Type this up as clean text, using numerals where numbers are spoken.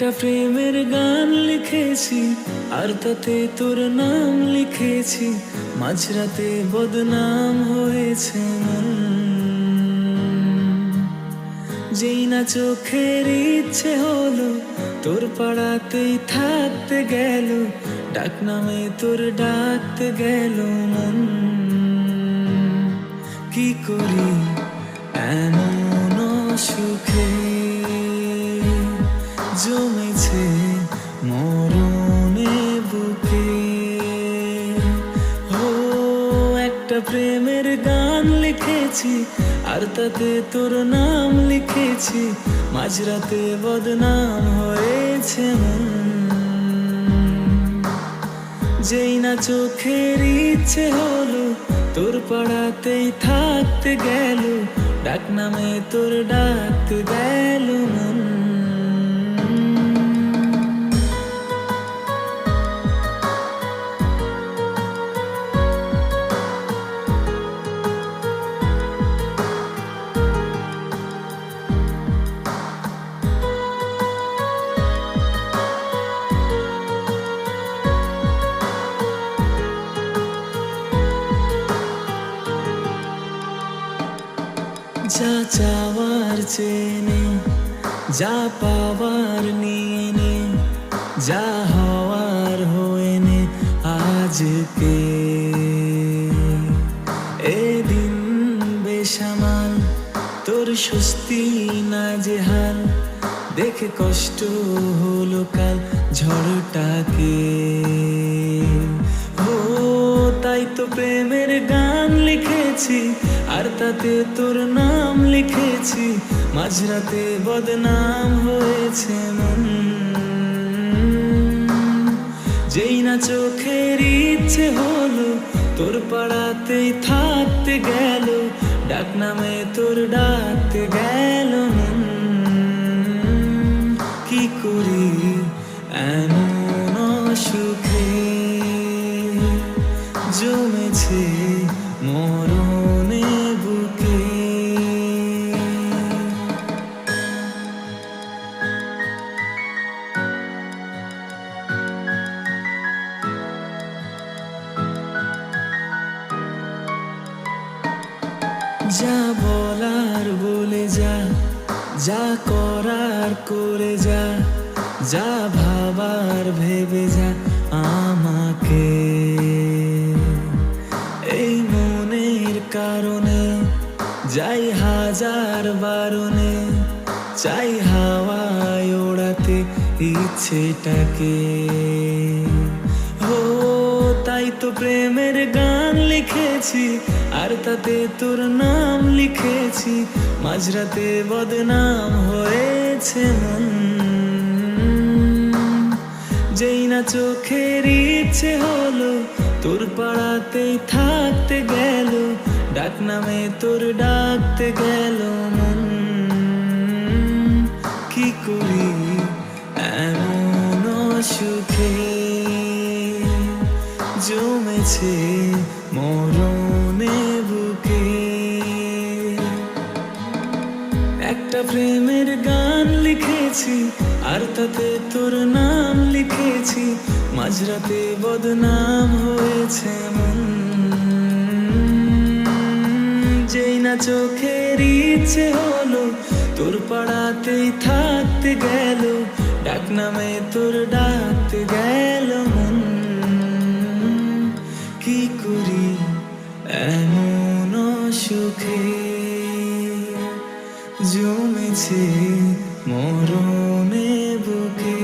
একটা প্রেমের গান লিখেছি আর তাতে তোর নাম লিখেছি, মাঝরাতে বদনাম হয়েছে মন। যেই না চোখের ইচ্ছে হলো তোর পাড়াতেই থাকতে গেল, ডাক নামে তোর ডাকতে গেল মন। কি করি এমন সুখে জমেছে মরণে বুকে। ও একটা প্রেমের গান লিখেছি আর তাতে তোর নাম লিখেছি, মাঝরাতে বদনাম হয়েছে মন। যেই না চোখের ইচ্ছে হলো তোর পাড়াতেই থাকতে গেল, ডাক নামে তোর ডাকতে গেল মন। যা চাওয়ার চেনে, যা পাওয়ার নিয়ে নে, যা হওয়ার হয়ে নে আজকে। এদিন বেসামাল তোর স্বস্তি না যে হাল, দেখে কষ্ট হলো কাল ঝড়টাকে। ও তাই তো প্রেমের গান লিখেছি আর তাতে তোর নাম লিখেছি, মাঝরাতে বদনাম হয়েছে মন। যেই না চোখের ইচ্ছে হলো তোর পাড়াতেই থাকতে গেল, ডাক নামে তোর ডাকতে গেল মন। কি করি এমন সুখে জমেছে মরণে বুকে। যা বলার বলে যা, যা করার করে যা, যা ভাবার ভেবে যা আমাকে। এই মনের কারণে যাই হাজার বারণে, চাই হাওয়ায় ওড়াতে ইচ্ছেটাকে। ও তাই তো প্রেমের গান লিখেছি আর তাতে তোর নাম লিখেছি, মাঝরাতে বদনাম হয়েছে মন। যেই না চোখের ইচ্ছে হলো তোর পাড়াতেই থাকতে গেল, ডাক নামে তোর ডাকতে গেল মন। কি করি এমন সুখে জমেছে মরণে বুকে। একটা প্রেমের গান লিখেছি আর তাতে তোর নাম লিখেছি, মাঝরাতে বদনাম হয়েছে মন। যেই না চোখের ইচ্ছে হলো তোর পাড়াতেই থাকতে গেল, ডাক নামে তোর ডাকতে গেল মন। কি করি এমন সুখে জমেছে মরণে বুকে।